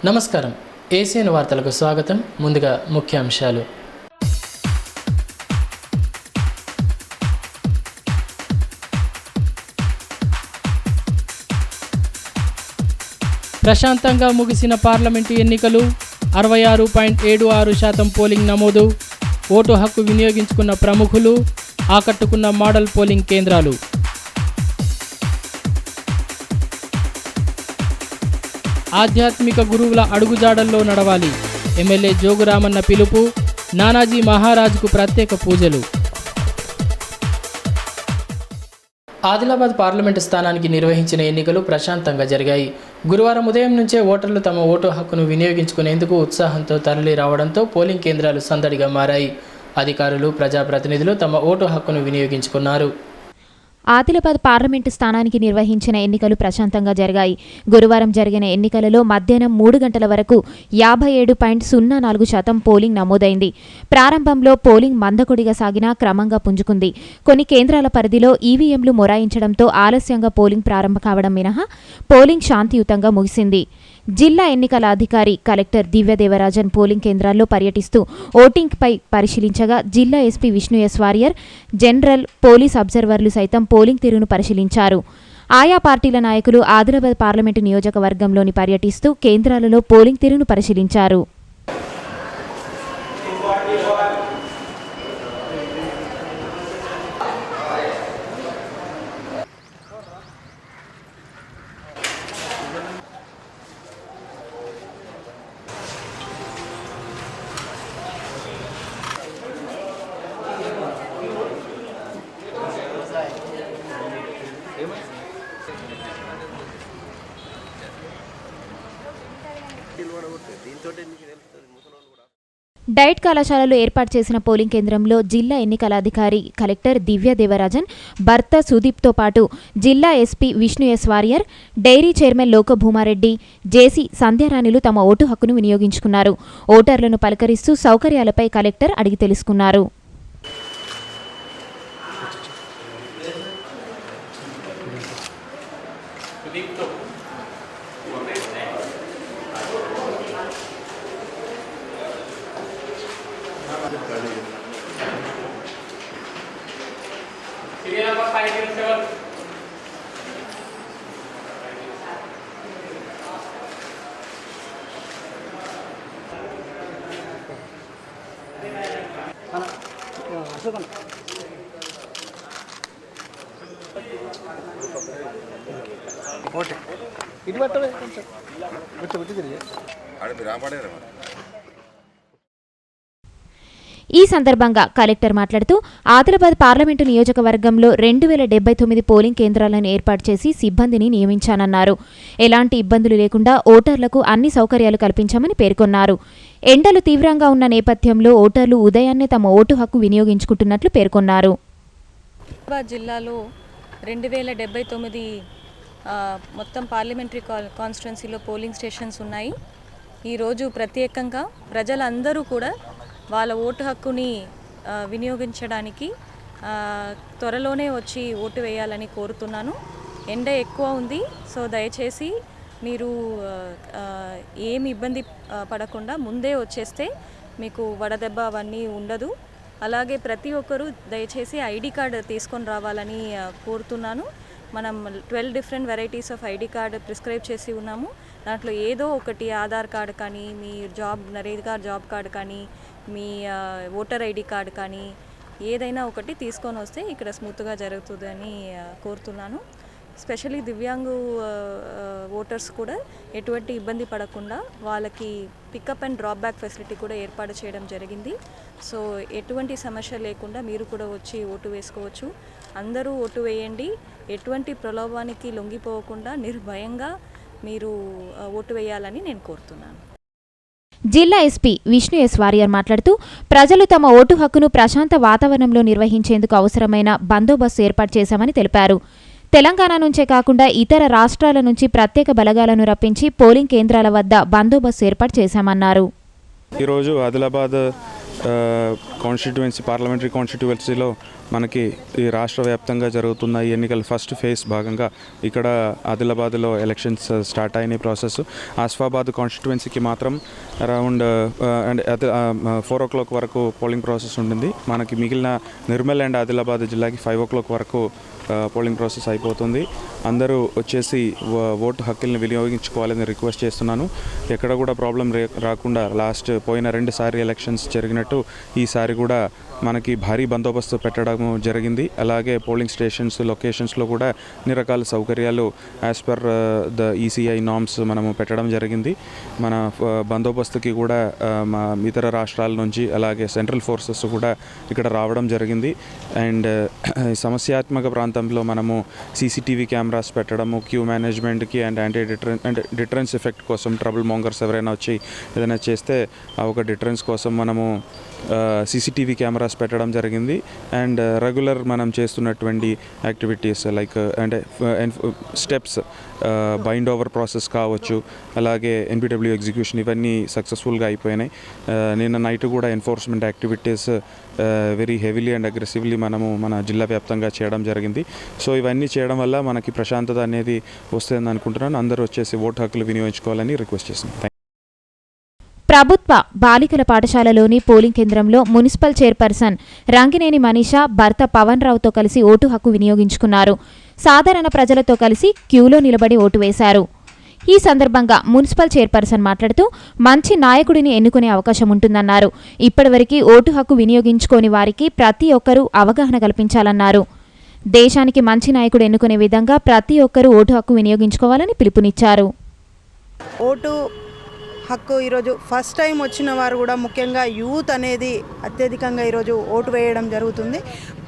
నమస్కారం. ఏసియన్ వార్తలకు స్వాగతం. ముందుగా ముఖ్యాంశాలు. ప్రశాంతంగా ముగిసిన పార్లమెంటు ఎన్నికలు. 66.76% పోలింగ్ నమోదు. ఓటు హక్కు వినియోగించుకున్న ప్రముఖులు, ఆకట్టుకున్న మోడల్ పోలింగ్ కేంద్రాలు. ఆధ్యాత్మిక గురువుల అడుగుజాడల్లో నడవాలి. ఎమ్మెల్యే జోగురామన్న పిలుపు. నానాజీ మహారాజ్కు ప్రత్యేక పూజలు. ఆదిలాబాద్ పార్లమెంటు స్థానానికి నిర్వహించిన ఎన్నికలు ప్రశాంతంగా జరిగాయి. గురువారం ఉదయం నుంచే ఓటర్లు తమ ఓటు హక్కును వినియోగించుకునేందుకు ఉత్సాహంతో తరలి రావడంతో పోలింగ్ కేంద్రాలు సందడిగా మారాయి. అధికారులు, ప్రజాప్రతినిధులు తమ ఓటు హక్కును వినియోగించుకున్నారు. ఆదిలాబాద్ పార్లమెంటు స్థానానికి నిర్వహించిన ఎన్నికలు ప్రశాంతంగా జరిగాయి. గురువారం జరిగిన ఎన్నికలలో మధ్యాహ్నం 3 గంటల వరకు 57.04% పోలింగ్ నమోదైంది. ప్రారంభంలో పోలింగ్ మందకొడిగా సాగినా క్రమంగా పుంజుకుంది. కొన్ని కేంద్రాల పరిధిలో ఈవీఎంలు మొరాయించడంతో ఆలస్యంగా పోలింగ్ ప్రారంభం కావడం మినహా పోలింగ్ శాంతియుతంగా ముగిసింది. జిల్లా ఎన్నికల అధికారి కలెక్టర్ దివ్యదేవరాజన్ పోలింగ్ కేంద్రాల్లో పర్యటిస్తూ ఓటింగ్పై పరిశీలించగా జిల్లా SP Vishnu S Warrier, general, police అబ్జర్వర్లు సైతం పోలింగ్ తీరును పరిశీలించారు. ఆయా పార్టీల నాయకులు ఆదిలాబాద్ పార్లమెంటు నియోజకవర్గంలోని పర్యటిస్తూ కేంద్రాలలో పోలింగ్ తీరును పరిశీలించారు. డైట్ కళాశాలలో ఏర్పాటు చేసిన పోలింగ్ కేంద్రంలో జిల్లా ఎన్నికల అధికారి కలెక్టర్ దివ్యదేవరాజన్, భర్త సుదీప్తో పాటు జిల్లా SP Vishnu S Warrier, dairy chairman Lokabhumareddy, JC సంధ్యారాణిలు తమ ఓటు హక్కును వినియోగించుకున్నారు. ఓటర్లను పలకరిస్తూ సౌకర్యాలపై కలెక్టర్ అడిగి తెలుసుకున్నారు. ఈ సందర్భంగా కలెక్టర్ మాట్లాడుతూ ఆదిలాబాద్ పార్లమెంటు నియోజకవర్గంలో 2079 పోలింగ్ కేంద్రాలను ఏర్పాటు చేసి సిబ్బందిని నియమించానన్నారు. ఎలాంటి ఇబ్బందులు లేకుండా ఓటర్లకు అన్ని సౌకర్యాలు కల్పించామని పేర్కొన్నారు. ఎండలు తీవ్రంగా ఉన్న నేపథ్యంలో ఓటర్లు ఉదయాన్నే తమ ఓటు హక్కు వినియోగించుకుంటున్నట్లు పేర్కొన్నారు. జిల్లాలో 2079 మొత్తం పార్లమెంటరీ కాన్స్టిట్యున్సీలో పోలింగ్ స్టేషన్స్ ఉన్నాయి. ఈరోజు ప్రత్యేకంగా ప్రజలందరూ కూడా వాళ్ళ ఓటు హక్కుని వినియోగించడానికి త్వరలోనే వచ్చి ఓటు వేయాలని కోరుతున్నాను. ఎండ ఎక్కువ ఉంది, సో దయచేసి మీరు ఏమి ఇబ్బంది పడకుండా ముందే వచ్చేస్తే మీకు వడదెబ్బ అవన్నీ ఉండదు. అలాగే ప్రతి ఒక్కరూ దయచేసి ఐడి కార్డు తీసుకొని రావాలని కోరుతున్నాను. మనం 12 different varieties of ID card prescribe చేసి ఉన్నాము. దాంట్లో ఏదో ఒకటి ఆధార్ కార్డు కానీ, మీ నరేగా జాబ్ కార్డు కానీ, మీ ఓటర్ ఐడి కార్డు కానీ ఏదైనా ఒకటి తీసుకొని వస్తే ఇక్కడ స్మూత్గా జరుగుతుందని కోరుతున్నాను. స్పెషల్లీ దివ్యాంగు ఓటర్స్ కూడా ఎటువంటి ఇబ్బంది పడకుండా వాళ్ళకి pickup and drop back facility కూడా ఏర్పాటు చేయడం జరిగింది. సో ఎటువంటి సమస్య లేకుండా మీరు కూడా వచ్చి ఓటు వేసుకోవచ్చు. అందరూ ఓటు వేయండి. ఎటువంటి ప్రలోభానికి లొంగిపోకుండా నిర్భయంగా మీరు ఓటు వేయాలని నేను కోరుతున్నాను. జిల్లా ఎస్పీ విష్ణు ఎస్ వారియర్ మాట్లాడుతూ ప్రజలు తమ ఓటు హక్కును ప్రశాంత వాతావరణంలో నిర్వహించేందుకు అవసరమైన బందోబస్తు ఏర్పాటు చేశామని తెలిపారు. తెలంగాణ నుంచే కాకుండా ఇతర రాష్ట్రాల నుంచి ప్రత్యేక బలగాలను రప్పించి పోలింగ్ కేంద్రాల వద్ద బందోబస్తు ఏర్పాటు చేశామన్నారు. ఈరోజు ఆదిలాబాద్ పార్లమెంటరీ కాన్స్టిట్యువెన్సీలో మనకి ఈ రాష్ట్ర వ్యాప్తంగా జరుగుతున్న ఈ ఎన్నికల ఫస్ట్ ఫేజ్ భాగంగా ఇక్కడ ఆదిలాబాద్లో ఎలక్షన్స్ స్టార్ట్ అయిన ప్రాసెస్. ఆసిఫాబాద్ కాన్స్టిట్యువెన్సీకి మాత్రం అరౌండ్ 4 o'clock వరకు పోలింగ్ ప్రాసెస్ ఉంటుంది. మనకి మిగిలిన నిర్మల్ అండ్ ఆదిలాబాద్ జిల్లాకి 5 o'clock వరకు పోలింగ్ ప్రాసెస్ అయిపోతుంది. అందరూ వచ్చేసి ఓటు హక్కుల్ని వినియోగించుకోవాలని రిక్వెస్ట్ చేస్తున్నాను. ఎక్కడ కూడా ప్రాబ్లం రాకుండా పోయిన 2 సారి ఎలక్షన్స్ జరిగినట్టు ఈసారి కూడా మనకి భారీ బందోబస్తు పెట్టడం జరిగింది. అలాగే పోలింగ్ స్టేషన్స్ లొకేషన్స్లో కూడా అన్ని రకాల సౌకర్యాలు as per the ECI norms మనము పెట్టడం జరిగింది. మన బందోబస్తుకి కూడా మా ఇతర రాష్ట్రాల నుంచి అలాగే సెంట్రల్ ఫోర్సెస్ కూడా ఇక్కడ రావడం జరిగింది. అండ్ సమస్యాత్మక ప్రాంతంలో మనము సీసీటీవీ కెమెరాస్ పెట్టడము క్యూ మేనేజ్మెంట్కి అండ్ డిటరెన్స్ ఎఫెక్ట్ కోసం ట్రబుల్ మోంగర్స్ ఎవరైనా వచ్చి ఏదైనా చేస్తే ఆ ఒక డిటరెన్స్ కోసం మనము సీసీటీవీ కెమెరాస్ పెట్టడం జరిగింది. అండ్ రెగ్యులర్ మనం చేస్తున్నటువంటి యాక్టివిటీస్ లైక్ అంటే స్టెప్స్ బైండ్ ఓవర్ ప్రాసెస్ కావచ్చు, అలాగే ఎన్పిడబ్ల్యూ ఎగ్జిక్యూషన్ ఇవన్నీ సక్సెస్ఫుల్గా అయిపోయినాయి. నిన్న నైట్ కూడా enforcement activities very heavily and aggressively మనము మన జిల్లా వ్యాప్తంగా చేయడం జరిగింది. సో ఇవన్నీ చేయడం వల్ల మనకి ప్రశాంతత అనేది వస్తుందని అనుకుంటున్నాను. అందరూ వచ్చేసి ఓటు హక్కులు వినియోగించుకోవాలని రిక్వెస్ట్ చేస్తున్నాను. ప్రభుత్వ బాలికల పాఠశాలలోని పోలింగ్ కేంద్రంలో మున్సిపల్ చైర్పర్సన్ రంగినేని మనీషా భర్త పవన్ రావుతో కలిసి ఓటు హక్కు వినియోగించుకున్నారు. సాధారణ ప్రజలతో కలిసి క్యూలో నిలబడి ఓటు వేశారు. ఈ సందర్భంగా మున్సిపల్ చైర్పర్సన్ మాట్లాడుతూ మంచి నాయకుడిని ఎన్నుకునే అవకాశం ఉంటుందన్నారు. ఇప్పటివరకు ఓటు హక్కు వినియోగించుకోని వారికి ప్రతి ఒక్కరూ అవగాహన కల్పించాలన్నారు. దేశానికి మంచి నాయకుడు ఎన్నుకునే విధంగా ప్రతి ఒక్కరూ ఓటు హక్కు వినియోగించుకోవాలని పిలుపునిచ్చారు. ఓటు హక్కు ఈరోజు ఫస్ట్ టైం వచ్చిన వారు కూడా ముఖ్యంగా యూత్ అనేది అత్యధికంగా ఈరోజు ఓటు వేయడం జరుగుతుంది.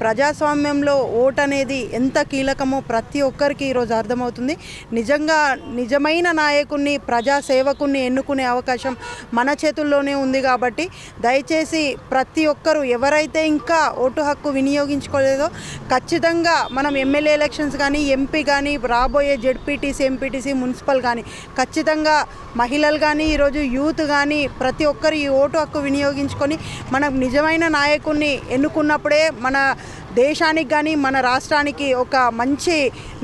ప్రజాస్వామ్యంలో ఓటు అనేది ఎంత కీలకమో ప్రతి ఒక్కరికి ఈరోజు అర్థమవుతుంది. నిజంగా నిజమైన నాయకుడిని ప్రజాసేవకుని ఎన్నుకునే అవకాశం మన చేతుల్లోనే ఉంది. కాబట్టి దయచేసి ప్రతి ఒక్కరూ ఎవరైతే ఇంకా ఓటు హక్కు వినియోగించుకోలేదో ఖచ్చితంగా మనం ఎమ్మెల్యే ఎలక్షన్స్ కానీ ఎంపీ కానీ రాబోయే జెడ్పీటీసీ ఎంపీటీసీ మున్సిపల్ కానీ ఖచ్చితంగా మహిళలు కానీ ఈరోజు యూత్ కానీ ప్రతి ఒక్కరు ఈ ఓటు హక్కు వినియోగించుకొని మనం నిజమైన నాయకుడిని ఎన్నుకున్నప్పుడే మన దేశానికి కానీ మన రాష్ట్రానికి ఒక మంచి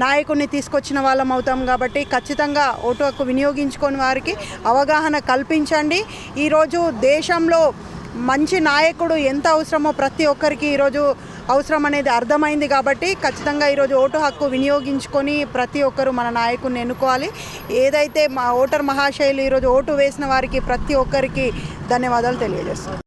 నాయకుడిని తీసుకొచ్చిన వాళ్ళం అవుతాం. కాబట్టి ఖచ్చితంగా ఓటు హక్కు వినియోగించుకొని వారికి అవగాహన కల్పించండి. ఈరోజు దేశంలో మంచి నాయకుడు ఎంత అవసరమో ప్రతి ఒక్కరికి ఈరోజు అవసరం అనేది అర్థమైంది. కాబట్టి ఖచ్చితంగా ఈరోజు ఓటు హక్కు వినియోగించుకొని ప్రతి ఒక్కరూ మన నాయకుడిని ఎన్నుకోవాలి. ఏదైతే మా ఓటర్ మహాశైలు ఈరోజు ఓటు వేసిన వారికి ప్రతి ఒక్కరికి ధన్యవాదాలు తెలియజేస్తారు.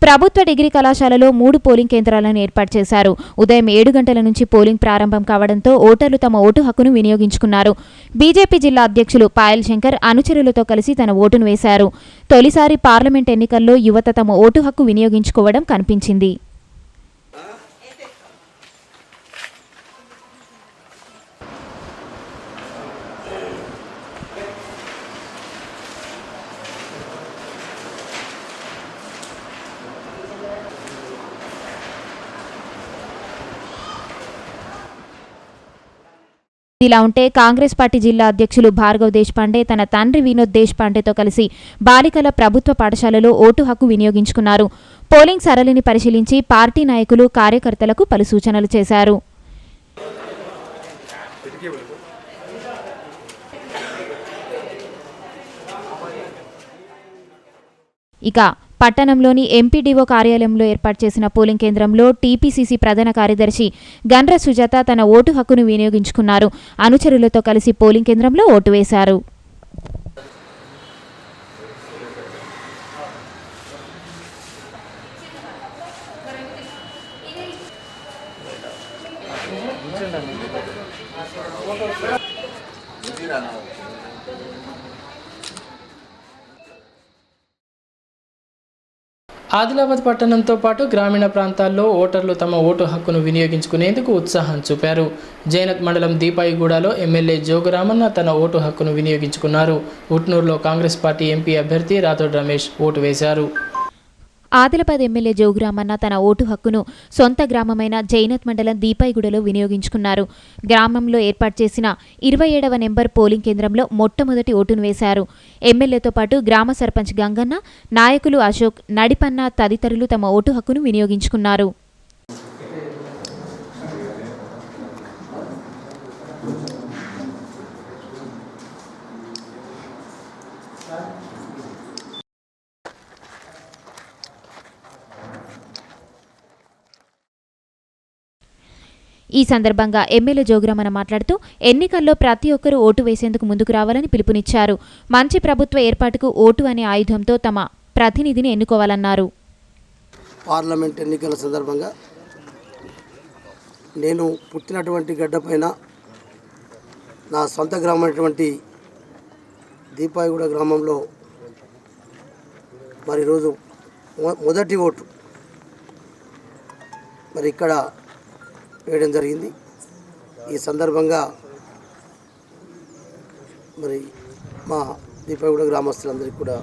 ప్రభుత్వ డిగ్రీ కళాశాలలో 3 పోలింగ్ కేంద్రాలను ఏర్పాటు చేశారు. ఉదయం 7 గంటల నుంచి పోలింగ్ ప్రారంభం కావడంతో ఓటర్లు తమ ఓటు హక్కును వినియోగించుకున్నారు. బీజేపీ జిల్లా అధ్యక్షులు పాయల్ శంకర్ అనుచరులతో కలిసి తన ఓటును వేశారు. తొలిసారి పార్లమెంట్ ఎన్నికల్లో యువత తమ ఓటు హక్కు వినియోగించుకోవడం కనిపించింది. ఇలా ఉంటే కాంగ్రెస్ పార్టీ జిల్లా అధ్యక్షులు భార్గవ్ దేశపాండే తన తండ్రి వినోద్ దేశపాండేతో కలిసి బాలికల ప్రభుత్వ పాఠశాలలో ఓటు హక్కు వినియోగించుకున్నారు. పోలింగ్ సరళిని పరిశీలించి పార్టీ నాయకులు కార్యకర్తలకు పలు సూచనలు చేశారు. ఇక పట్టణంలోని ఎంపీడీఓ కార్యాలయంలో ఏర్పాటు చేసిన పోలింగ్ కేంద్రంలో టీపీసీసీ ప్రధాన కార్యదర్శి గండ్ర సుజాత తన ఓటు హక్కును వినియోగించుకున్నారు. అనుచరులతో కలిసి పోలింగ్ కేంద్రంలో ఓటు వేశారు. ఆదిలాబాద్ పట్టణంతో పాటు గ్రామీణ ప్రాంతాల్లో ఓటర్లు తమ ఓటు హక్కును వినియోగించుకునేందుకు ఉత్సాహం చూపారు. జైనత్ మండలం దీపాయిగూడలో ఎమ్మెల్యే జోగురామన్న తన ఓటు హక్కును వినియోగించుకున్నారు. ఉట్నూరులో కాంగ్రెస్ పార్టీ ఎంపీ అభ్యర్థి రాథోడ్ రమేష్ ఓటు వేశారు. ఆదిలాబాద్ ఎమ్మెల్యే జోగురామన్న తన ఓటు హక్కును సొంత గ్రామమైన జైనత్ మండలం దీపాయిగూడలో వినియోగించుకున్నారు. గ్రామంలో ఏర్పాటు చేసిన 27వ నెంబర్ పోలింగ్ కేంద్రంలో మొట్టమొదటి ఓటును వేశారు. ఎమ్మెల్యేతో పాటు గ్రామ సర్పంచ్ గంగన్న, నాయకులు అశోక్, నడిపన్న తదితరులు తమ ఓటు హక్కును వినియోగించుకున్నారు. ఈ సందర్భంగా ఎమ్మెల్యే జోగురామన్న మాట్లాడుతూ ఎన్నికల్లో ప్రతి ఒక్కరూ ఓటు వేసేందుకు ముందుకు రావాలని పిలుపునిచ్చారు. మంచి ప్రభుత్వ ఏర్పాటుకు ఓటు అనే ఆయుధంతో తమ ప్రతినిధిని ఎన్నుకోవాలన్నారు. పార్లమెంట్ ఎన్నికల సందర్భంగా నేను పుట్టినటువంటి గడ్డపైన నా సొంత గ్రామమైనటువంటి దీపాయిగూడ గ్రామంలో మరి ఈరోజు మొదటి ఓటు మరి ఇక్కడ వేయడం జరిగింది. ఈ సందర్భంగా మరి మా దీపాయిగూడ గ్రామస్తులందరికీ కూడా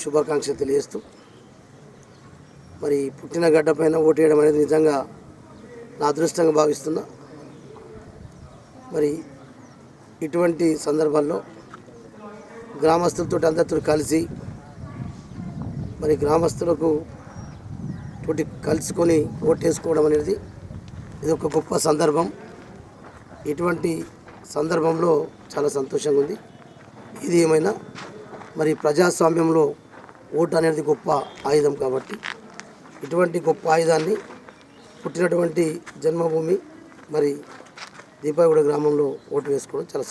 శుభాకాంక్షలు తెలియజేస్తూ మరి పుట్టిన గడ్డపైన ఓటు వేయడం అనేది నిజంగా నా అదృష్టంగా భావిస్తున్నా. మరి ఇటువంటి సందర్భాల్లో గ్రామస్తులతో అందరితో కలిసి మరి గ్రామస్తులకు తోటి కలుసుకొని ఓటేసుకోవడం అనేది ఇది ఒక గొప్ప సందర్భం. ఇటువంటి సందర్భంలో చాలా సంతోషంగా ఉంది. ఇది ఏమైనా మరి ప్రజాస్వామ్యంలో ఓటు అనేది గొప్ప ఆయుధం కాబట్టి ఇటువంటి గొప్ప ఆయుధాన్ని పుట్టినటువంటి జన్మభూమి మరి దీపాయిగూడ గ్రామంలో ఓటు వేసుకోవడం చాలా.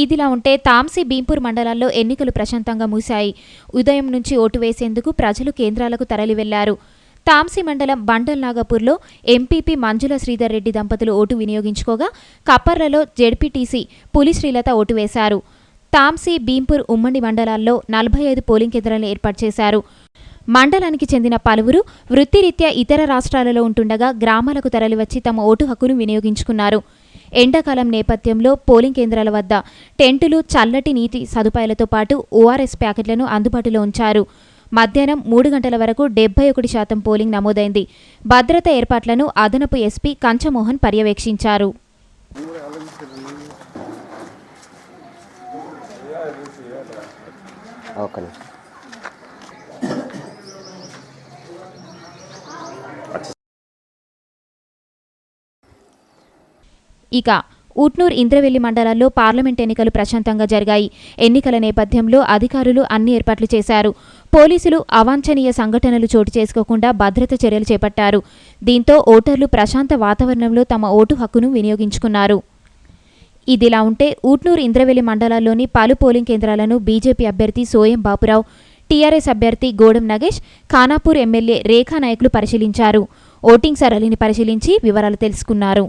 ఇదిలా ఉంటే తాంసీ భీంపూర్ మండలాల్లో ఎన్నికలు ప్రశాంతంగా ముగిశాయి. ఉదయం నుంచి ఓటు వేసేందుకు ప్రజలు కేంద్రాలకు తరలి వెళ్లారు. తాంసీ మండలం బండల్ నాగపూర్లో ఎంపీపీ మంజుల శ్రీధర్ రెడ్డి దంపతులు ఓటు వినియోగించుకోగా కప్పర్లలో జెడ్పీటీసీ పులి శ్రీలత ఓటు వేశారు. తాంసీ భీంపూర్ ఉమ్మడి మండలాల్లో 45 పోలింగ్ కేంద్రాలను ఏర్పాటు చేశారు. మండలానికి చెందిన పలువురు వృత్తిరీత్యా ఇతర రాష్ట్రాలలో ఉంటుండగా గ్రామాలకు తరలివచ్చి తమ ఓటు హక్కును వినియోగించుకున్నారు. ఎండాకాలం నేపథ్యంలో పోలింగ్ కేంద్రాల వద్ద టెంటులు, చల్లటి నీటి సదుపాయాలతో పాటు ఓఆర్ఎస్ ప్యాకెట్లను అందుబాటులో ఉంచారు. మధ్యాహ్నం 3 గంటల వరకు 71% పోలింగ్ నమోదైంది. భద్రతా ఏర్పాట్లను అదనపు ఎస్పీ కంచమోహన్ పర్యవేక్షించారు. ఇక ఊట్నూర్, ఇంద్రవెల్లి మండలాల్లో పార్లమెంట్ ఎన్నికలు ప్రశాంతంగా జరిగాయి. ఎన్నికల నేపథ్యంలో అధికారులు అన్ని ఏర్పాట్లు చేశారు. పోలీసులు అవాంఛనీయ సంఘటనలు చోటు చేసుకోకుండా భద్రత చర్యలు చేపట్టారు. దీంతో ఓటర్లు ప్రశాంత వాతావరణంలో తమ ఓటు హక్కును వినియోగించుకున్నారు. ఇదిలా ఉంటే ఊట్నూర్, ఇంద్రవెల్లి మండలాల్లోని పలు పోలింగ్ కేంద్రాలను బీజేపీ అభ్యర్థి సోయం బాపురావు, టీఆర్ఎస్ అభ్యర్థి గోడం నగేష్, ఖానాపూర్ ఎమ్మెల్యే రేఖా నాయకులు పరిశీలించారు. ఓటింగ్ సరళిని పరిశీలించి వివరాలు తెలుసుకున్నారు.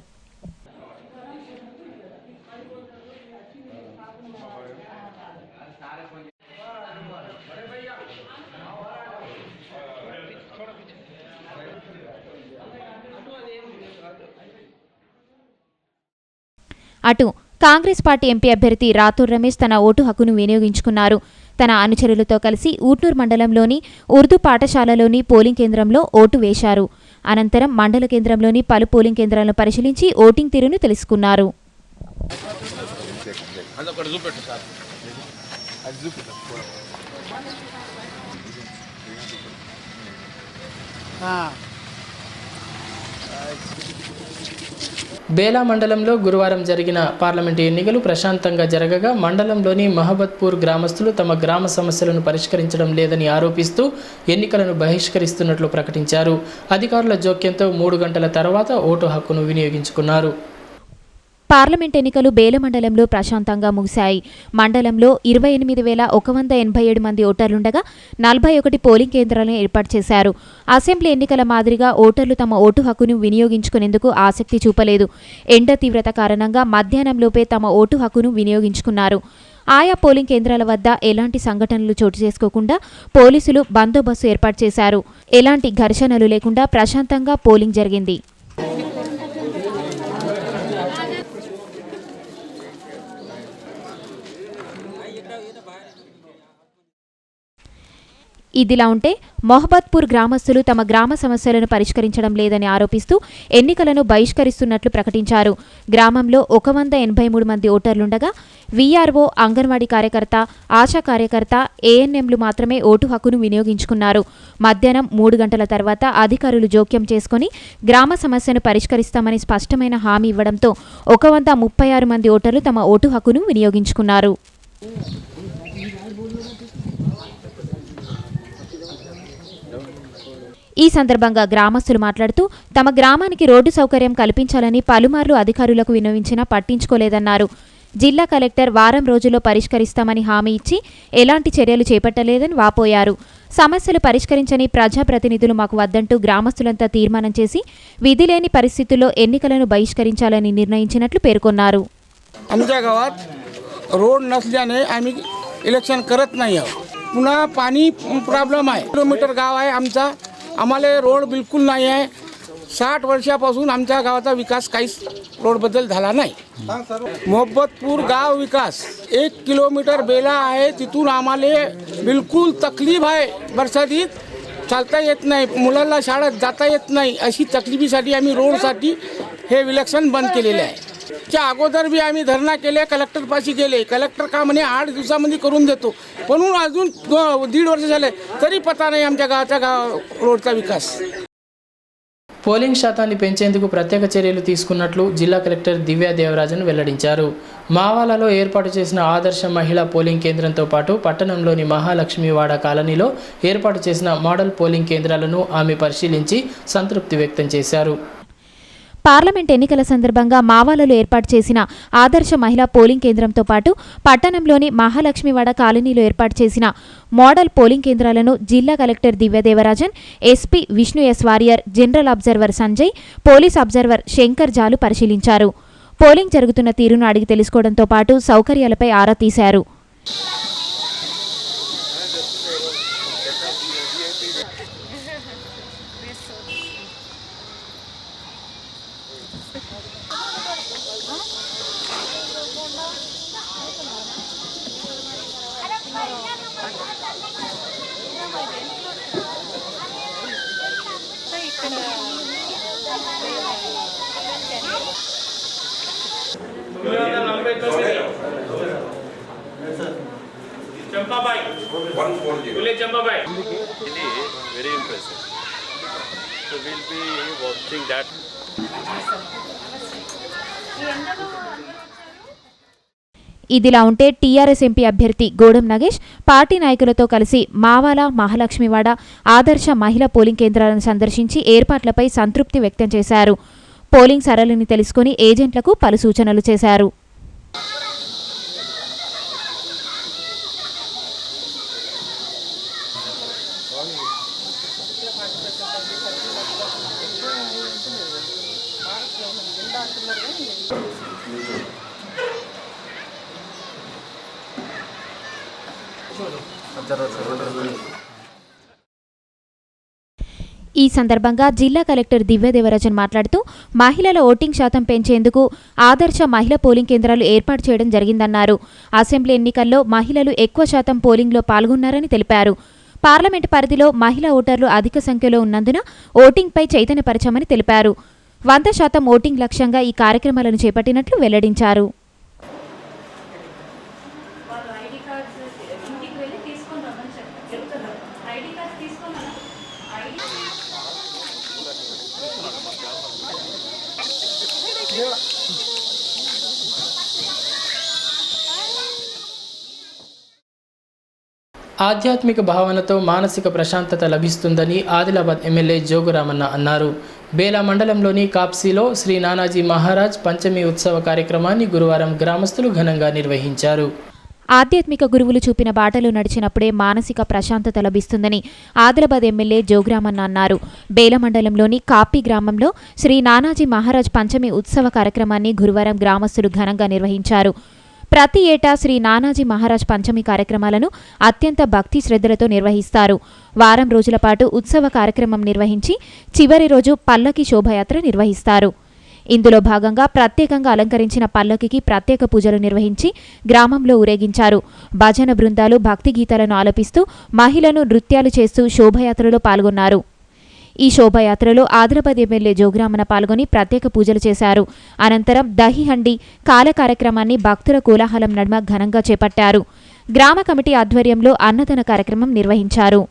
అటు కాంగ్రెస్ పార్టీ ఎంపీ అభ్యర్థి రాథోడ్ రమేష్ తన ఓటు హక్కును వినియోగించుకున్నారు. తన అనుచరులతో కలిసి ఊట్నూర్ మండలంలోని ఉర్దూ పాఠశాలలోని పోలింగ్ కేంద్రంలో ఓటు వేశారు. అనంతరం మండల కేంద్రంలోని పలు పోలింగ్ కేంద్రాలను పరిశీలించి ఓటింగ్ తీరును తెలుసుకున్నారు. బేలా మండలంలో గురువారం జరిగిన పార్లమెంటు ఎన్నికలు ప్రశాంతంగా జరగగా మండలంలోని మహబత్పూర్ గ్రామస్తులు తమ గ్రామ సమస్యలను పరిష్కరించడం లేదని ఆరోపిస్తూ ఎన్నికలను బహిష్కరిస్తున్నట్లు ప్రకటించారు. అధికారుల జోక్యంతో 3 గంటల తర్వాత ఓటు హక్కును వినియోగించుకున్నారు. పార్లమెంట్ ఎన్నికలు బేల మండలంలో ప్రశాంతంగా ముగిశాయి. మండలంలో 28,187 మంది ఓటర్లుండగా 41 పోలింగ్ కేంద్రాలను ఏర్పాటు చేశారు. అసెంబ్లీ ఎన్నికల మాదిరిగా ఓటర్లు తమ ఓటు హక్కును వినియోగించుకునేందుకు ఆసక్తి చూపలేదు. ఎండ తీవ్రత కారణంగా మధ్యాహ్నంలోపే తమ ఓటు హక్కును వినియోగించుకున్నారు. ఆయా పోలింగ్ కేంద్రాల వద్ద ఎలాంటి సంఘటనలు చోటు చేసుకోకుండా పోలీసులు బందోబస్తు ఏర్పాటు చేశారు. ఎలాంటి ఘర్షణలు లేకుండా ప్రశాంతంగా పోలింగ్ జరిగింది. ఇదిలా ఉంటే మొహబత్పూర్ గ్రామస్తులు తమ గ్రామ సమస్యలను పరిష్కరించడం లేదని ఆరోపిస్తూ ఎన్నికలను బహిష్కరిస్తున్నట్లు ప్రకటించారు. గ్రామంలో 183 మంది ఓటర్లుండగా వీఆర్ఓ, అంగన్వాడీ కార్యకర్త, ఆశా కార్యకర్త, ఏఎన్ఎంలు మాత్రమే ఓటు హక్కును వినియోగించుకున్నారు. మధ్యాహ్నం 3 గంటల తర్వాత అధికారులు జోక్యం చేసుకుని గ్రామ సమస్యను పరిష్కరిస్తామని స్పష్టమైన హామీ ఇవ్వడంతో 136 మంది ఓటర్లు తమ ఓటు హక్కును వినియోగించుకున్నారు. ఈ సందర్భంగా గ్రామస్తులు మాట్లాడుతూ తమ గ్రామానికి రోడ్డు సౌకర్యం కల్పించాలని పలుమార్లు అధికారులకు విన్నవించినా పట్టించుకోలేదన్నారు. జిల్లా కలెక్టర్ వారం రోజుల్లో పరిష్కరిస్తామని హామీ ఇచ్చి ఎలాంటి చర్యలు చేపట్టలేదని వాపోయారు. సమస్యలు పరిష్కరించని ప్రజాప్రతినిధులు మాకు వద్దంటూ గ్రామస్తులంతా తీర్మానం చేసి విధి లేని పరిస్థితుల్లో ఎన్నికలను బహిష్కరించాలని నిర్ణయించినట్లు పేర్కొన్నారు. आमच्या गावात रोड नसल्याने आम्ही इलेक्शन करत नाही आहोत. पुन्हा पाणी प्रॉब्लेम आहे. किलोमीटर गाव आहे आमचा, आम्हाला रोड बिलकुल नाही आहे. 60 वर्षापासून आमच्या गावाचा विकास काहीच रोडबद्दल झाला नाही. मोहब्बतपूर गाव विकास 1 किलोमीटर बेला आहे, तिथून आम्हाला बिलकुल तकलीफ आहे. बरसातीत चालता येत नाही, मुलांना शाळेत जाता येत नाही. अशी तकलीफीसाठी आम्ही रोडसाठी हे इलेक्शन बंद केलेले आहे. त्या अगोदर बी आम्ही धरणा केले, कलेक्टरपाशी गेले. कलेक्टर का म्हणे 8 दिवसामध्ये करून देतो, पण अजून 1.5 वर्ष झाले तरी पता नाही आमच्या गावाचा रोडचा विकास. పోలింగ్ శాతాన్ని పెంచేందుకు ప్రత్యేక చర్యలు తీసుకున్నట్లు జిల్లా కలెక్టర్ దివ్యా దేవరాజన్ వెల్లడించారు. మావాలలో ఏర్పాటు చేసిన ఆదర్శ మహిళా పోలింగ్ కేంద్రంతో పాటు పట్టణంలోని మహాలక్ష్మివాడ కాలనీలో ఏర్పాటు చేసిన మోడల్ పోలింగ్ కేంద్రాలను ఆమె పరిశీలించి సంతృప్తి వ్యక్తం చేశారు. పార్లమెంట్ ఎన్నికల సందర్భంగా మావాలలో ఏర్పాటు చేసిన ఆదర్శ మహిళా పోలింగ్ కేంద్రంతో పాటు పట్టణంలోని మహాలక్ష్మివాడ కాలనీలో ఏర్పాటు చేసిన మోడల్ పోలింగ్ కేంద్రాలను జిల్లా collector Divya Devarajan, SP Vishnu S Warrier, general observer Sanjay, police observer Shankar జాలు పరిశీలించారు. పోలింగ్ జరుగుతున్న తీరును అడిగి తెలుసుకోవడంతో పాటు సౌకర్యాలపై ఆరా తీశారు. Very impressive. So we'll be watching that. ఇదిలా ఉంటే టీఆర్ఎస్ ఎంపీ అభ్యర్థి గోడం నగేష్ పార్టీ నాయకులతో కలిసి మావాల, మహాలక్ష్మివాడ ఆదర్శ మహిళా పోలింగ్ కేంద్రాలను సందర్శించి ఏర్పాట్లపై సంతృప్తి వ్యక్తం చేశారు. పోలింగ్ సరళిని తెలుసుకుని ఏజెంట్లకు పలు సూచనలు చేశారు. ఈ సందర్భంగా జిల్లా కలెక్టర్ దివ్యదేవరాజన్ మాట్లాడుతూ మహిళల ఓటింగ్ శాతం పెంచేందుకు ఆదర్శ మహిళా పోలింగ్ కేంద్రాలు ఏర్పాటు చేయడం జరిగిందన్నారు. అసెంబ్లీ ఎన్నికల్లో మహిళలు ఎక్కువ శాతం పోలింగ్లో పాల్గొన్నారని తెలిపారు. పార్లమెంటు పరిధిలో మహిళా ఓటర్లు అధిక సంఖ్యలో ఉన్నందున ఓటింగ్పై చైతన్యపరచామని తెలిపారు. 100% ఓటింగ్ లక్ష్యంగా ఈ కార్యక్రమాలను చేపట్టినట్లు వెల్లడించారు. ఆధ్యాత్మిక భావనతో మానసిక ప్రశాంతత లభిస్తుందని ఆదిలాబాద్ ఎమ్మెల్యే జోగురామన్న అన్నారు. బేలా మండలంలోని కాప్సీలో శ్రీ నానాజీ మహారాజ్ పంచమి ఉత్సవ కార్యక్రమాన్ని గురువారం గ్రామస్తులు ఘనంగా నిర్వహించారు. ఆధ్యాత్మిక గురువులు చూపిన బాటలో నడిచినప్పుడే మానసిక ప్రశాంతత లభిస్తుందని ఆదిలాబాద్ ఎమ్మెల్యే జోగురామన్న అన్నారు. బేల మండలంలోని కాపీ గ్రామంలో శ్రీ నానాజీ మహారాజ్ పంచమి ఉత్సవ కార్యక్రమాన్ని గురువారం గ్రామస్తులు ఘనంగా నిర్వహించారు. ప్రతి ఏటా శ్రీ నానాజీ మహారాజ్ పంచమి కార్యక్రమాలను అత్యంత భక్తి శ్రద్ధలతో నిర్వహిస్తారు. వారం రోజుల పాటు ఉత్సవ కార్యక్రమం నిర్వహించి చివరి రోజు పల్లకి శోభయాత్ర నిర్వహిస్తారు. ఇందులో భాగంగా ప్రత్యేకంగా అలంకరించిన పల్లకికి ప్రత్యేక పూజలు నిర్వహించి గ్రామంలో ఊరేగించారు. భజన బృందాలు భక్తి గీతాలను ఆలపిస్తూ మహిళలు నృత్యాలు చేస్తూ శోభయాత్రలో పాల్గొన్నారు. ఈ శోభయాత్రలో ఆదిలాబాద్ ఎమ్మెల్యే జోగురామన్న పాల్గొని ప్రత్యేక పూజలు చేశారు. అనంతరం దహిహండి కాల కార్యక్రమాన్ని భక్తుల కోలాహలం నడుమ ఘనంగా చేపట్టారు. గ్రామ కమిటీ ఆధ్వర్యంలో అన్నదాన కార్యక్రమం నిర్వహించారు.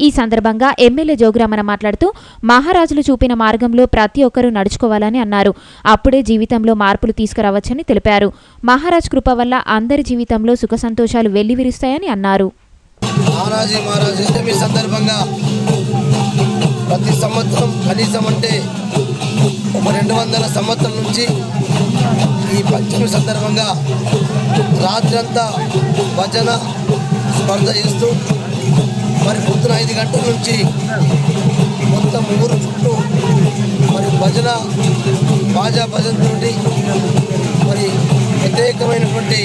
ఈ సందర్భంగా ఎమ్మెల్యే జోగురామన్న మాట్లాడుతూ మహారాజులు చూపిన మార్గంలో ప్రతి ఒక్కరూ నడుచుకోవాలని అన్నారు. అప్పుడే జీవితంలో మార్పులు తీసుకురావచ్చని తెలిపారు. మహారాజ్ కృప వల్ల అందరి జీవితంలో సుఖ సంతోషాలు వెల్లివిరుస్తాయని అన్నారు. ప్రతి సంవత్సరం కనీసం అంటే ఒక 200 సంవత్సరాల నుంచి ఈ పంచమి సందర్భంగా రాత్రంతా భజన స్పర్ధ చేస్తూ మరి పొద్దున 5 గంటల నుంచి మొత్తం ఊరు చుట్టూ మరి భజన బాజా భజనతోటి మరి ప్రత్యేకమైనటువంటి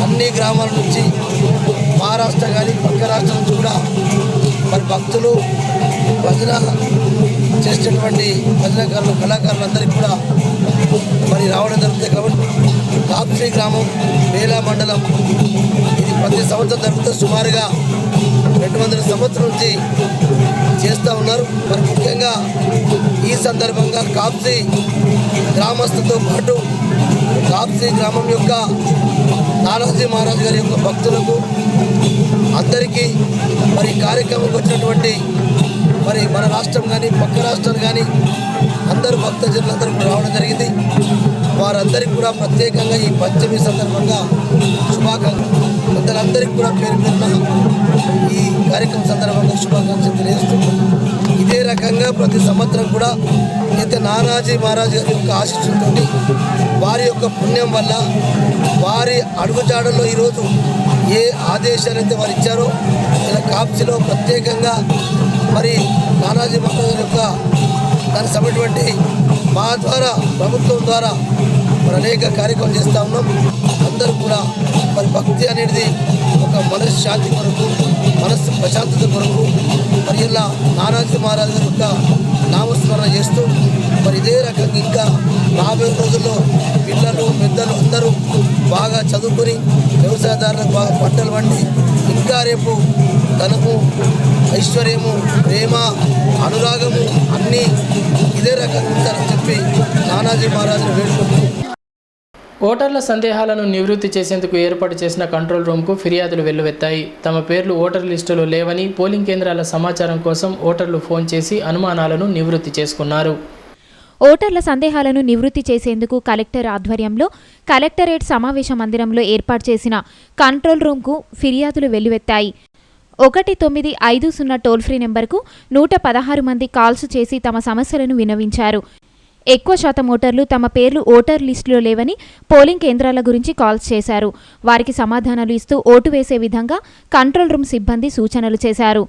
అన్ని గ్రామాల నుంచి మహారాష్ట్ర కానీ పక్క రాష్ట్రం నుంచి కూడా మరి భక్తులు భజన చేసేటటువంటి భజనకారులు కళాకారులందరికీ కూడా మరి రావడం జరుగుతుంది. కాబట్టి కాప్సీ గ్రామం మేలా మండలం ఇది ప్రతి సంవత్సరం జరుగుతుంది. సుమారుగా 200 సంవత్సరాల నుంచి చేస్తూ ఉన్నారు. మరి ముఖ్యంగా ఈ సందర్భంగా కాప్సీ గ్రామస్తులతో పాటు కాప్సీ గ్రామం యొక్క నానాజీ మహారాజ్ గారి యొక్క భక్తులకు అందరికీ మరి కార్యక్రమంకి వచ్చినటువంటి మరి మన రాష్ట్రం కానీ పక్క రాష్ట్రాలు కానీ అందరూ భక్తజనులందరూ కూడా రావడం జరిగింది. వారందరికీ కూడా ప్రత్యేకంగా ఈ పంచమి సందర్భంగా శుభాకాంక్షలు పెద్దలందరికీ కూడా పేరు పేరున ఈ కార్యక్రమం సందర్భంగా శుభాకాంక్షలు తెలియజేస్తున్నాం. ఇదే రకంగా ప్రతి సంవత్సరం కూడా అయితే నానాజీ మహారాజ్ గారి యొక్క ఆశీస్సులతో వారి యొక్క పుణ్యం వల్ల వారి అడుగుజాడల్లో ఈరోజు ఏ ఆదేశాలు అయితే వారు ఇచ్చారో ఇలా కాప్సీలో ప్రత్యేకంగా మరి నానాజీ మహారాజ్ యొక్క దానికి సంబంధించినటువంటి మా ద్వారా ప్రభుత్వం ద్వారా మరి అనేక కార్యక్రమాలు చేస్తూ ఉన్నాం. అందరూ కూడా మరి భక్తి అనేది ఒక మనసు శాంతి కొరకు మనస్సు ప్రశాంతత కొరకు మరి ఇలా నానాజీ మహారాజ్ గారి యొక్క నామస్మరణ చేస్తూ మరి ఇదే రకంగా ఇంకా రాబోయే రోజుల్లో పిల్లలు పెద్దలు అందరూ బాగా చదువుకొని వ్యవసాయదారులకు బాగా పంటలు పండి ఇంకా రేపు ధనము ఐశ్వర్యము ప్రేమ అనురాగము అన్నీ ఇదే రకంగా ఉంటారని చెప్పి నానాజీ మహారాజును వేడుకుంటూ ఓటర్ల సందేహాలను నివృత్తి చేసేందుకు ఏర్పాటు చేసిన కంట్రోల్ రూమ్కు ఫిర్యాదులు వెల్లువెత్తాయి. తమ పేర్లు ఓటర్ లిస్టులో లేవని పోలింగ్ కేంద్రాల సమాచారం కోసం ఓటర్లు ఫోన్ చేసి అనుమానాలను నివృత్తి చేసుకున్నారు. ఓటర్ల సందేహాలను నివృత్తి చేసేందుకు కలెక్టర్ ఆధ్వర్యంలో కలెక్టరేట్ సమావేశ మందిరంలో ఏర్పాటు చేసిన కంట్రోల్ రూమ్కు ఫిర్యాదులు వెల్లువెత్తాయి. 1950 టోల్ ఫ్రీ నెంబర్కు 116 మంది కాల్స్ చేసి తమ సమస్యలను విన్నవించారు. ఎక్కువ శాతం ఓటర్లు తమ పేర్లు ఓటర్ లిస్టులో లేవని పోలింగ్ కేంద్రాల గురించి కాల్స్ చేశారు. వారికి సమాధానాలు ఇస్తూ ఓటు వేసే విధంగా కంట్రోల్ రూమ్ సిబ్బంది సూచనలు చేశారు.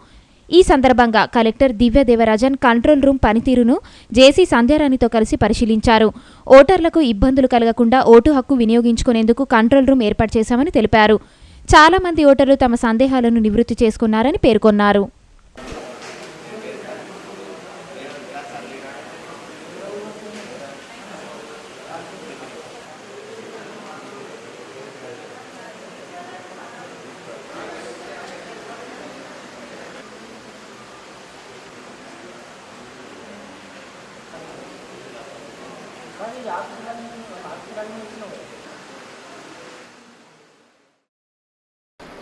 ఈ సందర్భంగా కలెక్టర్ దివ్య దేవరాజన్ కంట్రోల్ రూమ్ పనితీరును జేసీ సంధ్యారాణితో కలిసి పరిశీలించారు. ఓటర్లకు ఇబ్బందులు కలగకుండా ఓటు హక్కు వినియోగించుకునేందుకు కంట్రోల్ రూమ్ ఏర్పాటు చేశామని తెలిపారు. చాలా మంది ఓటర్లు తమ సందేహాలను నివృత్తి చేసుకున్నారని పేర్కొన్నారు.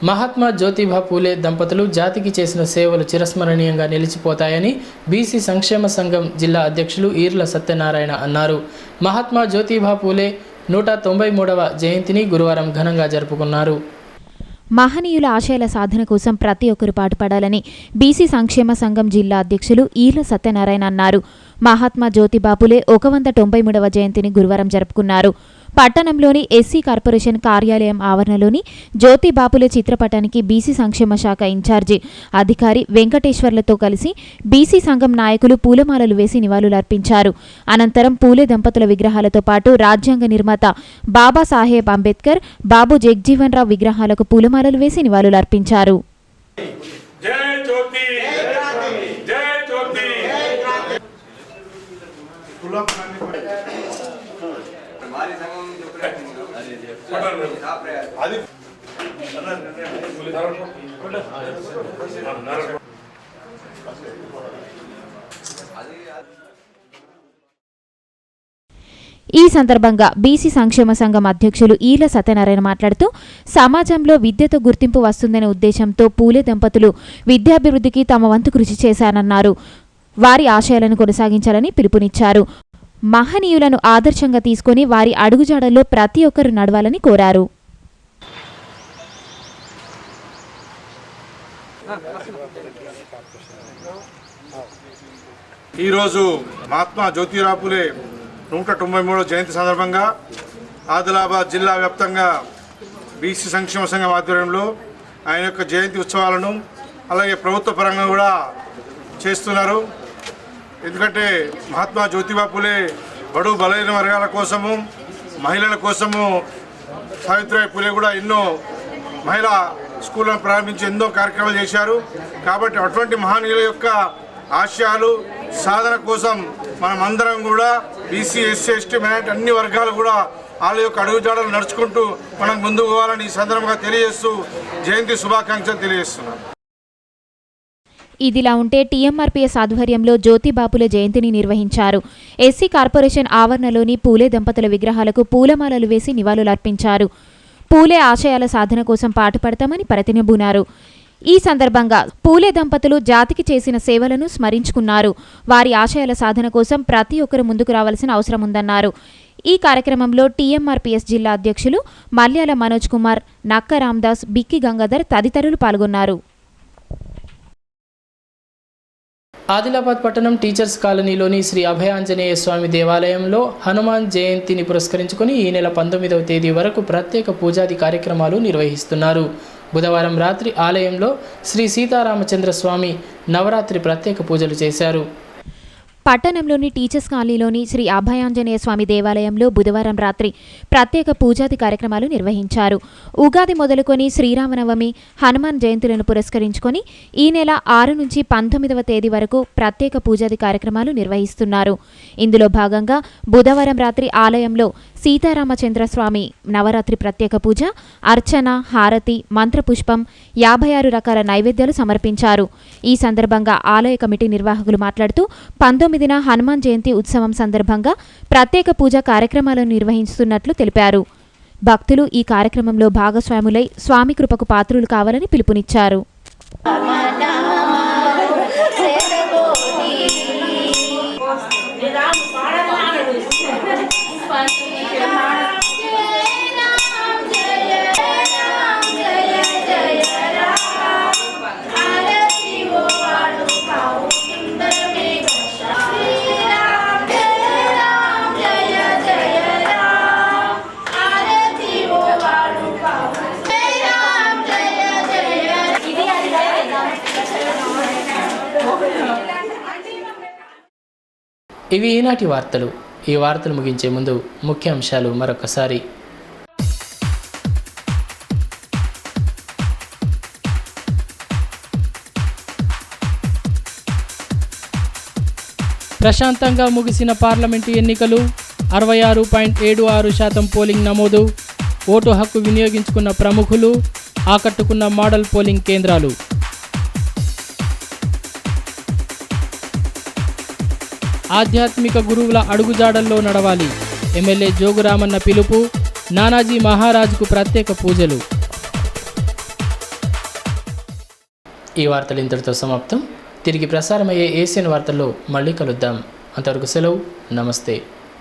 మహాత్మా జ్యోతిబా పూలే దంపతులు జాతికి చేసిన సేవలు చిరస్మరణీయంగా నిలిచిపోతాయని బీసీ సంక్షేమ సంఘం జిల్లా అధ్యక్షులు ఈర్ల సత్యనారాయణ అన్నారు. మహాత్మా జ్యోతిబా పూలే 193వ జయంతిని గురువారం ఘనంగా జరుపుకున్నారు. మహనీయుల ఆశయాల సాధన కోసం ప్రతి ఒక్కరు పాటుపడాలని బీసీ సంక్షేమ సంఘం జిల్లా అధ్యక్షులు ఈర్ల సత్యనారాయణ అన్నారు. మహాత్మా జ్యోతిబా పూలే 193వ జయంతిని గురువారం జరుపుకున్నారు. పట్టణంలోని ఎస్సీ కార్పొరేషన్ కార్యాలయం ఆవరణలోని జ్యోతిబాపులే చిత్రపటానికి బీసీ సంక్షేమ శాఖ ఇన్ఛార్జి అధికారి వెంకటేశ్వర్లతో కలిసి బీసీ సంఘం నాయకులు పూలమాలలు వేసి నివాళులర్పించారు. అనంతరం పూలే దంపతుల విగ్రహాలతో పాటు రాజ్యాంగ నిర్మాత బాబాసాహెబ్ అంబేద్కర్, బాబు జగ్జీవన్ రావు విగ్రహాలకు పూలమాలలు వేసి నివాళులర్పించారు. ఈ సందర్భంగా బీసీ సంక్షేమ సంఘం అధ్యక్షులు ఈల సత్యనారాయణ మాట్లాడుతూ సమాజంలో విద్యతో గుర్తింపు వస్తుందనే ఉద్దేశంతో పూలే దంపతులు విద్యాభివృద్ధికి తమ వంతు కృషి చేశానన్నారు. వారి ఆశయాలను కొనసాగించాలని పిలుపునిచ్చారు. మహనీయులను ఆదర్శంగా తీసుకుని వారి అడుగుజాడల్లో ప్రతి ఒక్కరూ నడవాలని కోరారు. ఈరోజు మహాత్మా జ్యోతిరావు పూలే 193వ జయంతి సందర్భంగా ఆదిలాబాద్ జిల్లా వ్యాప్తంగా బీసీ సంక్షేమ సంఘం ఆధ్వర్యంలో ఆయన యొక్క జయంతి ఉత్సవాలను అలాగే ప్రభుత్వ పరంగా కూడా చేస్తున్నారు. ఎందుకంటే మహాత్మా జ్యోతిరావు పూలే బడుగు బలహీన వర్గాల కోసము, మహిళల కోసము సావిత్రిబాయి పూలే కూడా ఎన్నో మహిళా స్కూళ్ళను ప్రారంభించి ఎన్నో కార్యక్రమాలు చేశారు. కాబట్టి అటువంటి మహనీయుల యొక్క ఆశయాలు సాధన కోసం మనం అందరం కూడా బీసీ, ఎస్సీ, ఎస్టీ, మైనారిటీ అన్ని వర్గాలు కూడా వాళ్ళ యొక్క అడుగుజాడలు నడుచుకుంటూ మనం ముందుకు పోవాలని ఈ సందర్భంగా తెలియజేస్తూ జయంతి శుభాకాంక్షలు తెలియజేస్తున్నాం. ఇదిలా ఉంటే టీఎంఆర్పీఎస్ ఆధ్వర్యంలో జ్యోతిబాపులే జయంతిని నిర్వహించారు. ఎస్సీ కార్పొరేషన్ ఆవరణలోని పూలే దంపతుల విగ్రహాలకు పూలమాలలు వేసి నివాళులర్పించారు. పూలే ఆశయాల సాధన కోసం పాటుపడతామని ప్రతినబూనారు. ఈ సందర్భంగా పూలే దంపతులు జాతికి చేసిన సేవలను స్మరించుకున్నారు. వారి ఆశయాల సాధన కోసం ప్రతి ఒక్కరు ముందుకు రావాల్సిన అవసరం ఉందన్నారు. ఈ కార్యక్రమంలో టీఎంఆర్పీఎస్ జిల్లా అధ్యక్షులు మల్యాల మనోజ్ కుమార్, నక్క రామ్దాస్, బిక్కి గంగాధర్ తదితరులు పాల్గొన్నారు. ఆదిలాబాద్ పట్టణం టీచర్స్ కాలనీలోని శ్రీ అభయాంజనేయ స్వామి దేవాలయంలో హనుమాన్ జయంతిని పురస్కరించుకుని ఈ నెల 19వ తేదీ వరకు ప్రత్యేక పూజాది కార్యక్రమాలు నిర్వహిస్తున్నారు. బుధవారం రాత్రి ఆలయంలో శ్రీ సీతారామచంద్ర స్వామి నవరాత్రి ప్రత్యేక పూజలు చేశారు. పట్టణంలోని టీచర్స్ కాలనీలోని శ్రీ అభయాంజనేయ స్వామి దేవాలయంలో బుధవారం రాత్రి ప్రత్యేక పూజాది కార్యక్రమాలు నిర్వహించారు. ఉగాది మొదలుకొని శ్రీరామనవమి, హనుమాన్ జయంతులను పురస్కరించుకొని ఈ నెల 6 నుంచి 19వ తేదీ వరకు ప్రత్యేక పూజాది కార్యక్రమాలు నిర్వహిస్తున్నారు. ఇందులో భాగంగా బుధవారం రాత్రి ఆలయంలో సీతారామచంద్ర స్వామి నవరాత్రి ప్రత్యేక పూజ, అర్చన, హారతి, మంత్రపుష్పం, 56 రకాల నైవేద్యాలు సమర్పించారు. ఈ సందర్భంగా ఆలయ కమిటీ నిర్వాహకులు మాట్లాడుతూ 19న హనుమాన్ జయంతి ఉత్సవం సందర్భంగా ప్రత్యేక పూజా కార్యక్రమాలను నిర్వహిస్తున్నట్లు తెలిపారు. భక్తులు ఈ కార్యక్రమంలో భాగస్వాములై స్వామి కృపకు పాత్రులు కావాలని పిలుపునిచ్చారు. ఇవి ఈనాటి వార్తలు. ఈ వార్తలు ముగించే ముందు ముఖ్యాంశాలు మరొకసారి. ప్రశాంతంగా ముగిసిన పార్లమెంటు ఎన్నికలు, 66.76% పోలింగ్ నమోదు. ఓటు హక్కు వినియోగించుకున్న ప్రముఖులు, ఆకట్టుకున్న మోడల్ పోలింగ్ కేంద్రాలు. ఆధ్యాత్మిక గురువుల అడుగుజాడల్లో నడవాలి. ఎమ్మెల్యే జోగురామన్న పిలుపు. నానాజీ మహారాజ్కు ప్రత్యేక పూజలు. ఈ వార్తలు ఇంతటితో సమాప్తం. తిరిగి ప్రసారమయ్యే ఏసియన్ వార్తల్లో మళ్ళీ కలుద్దాం. అంతవరకు సెలవు. నమస్తే.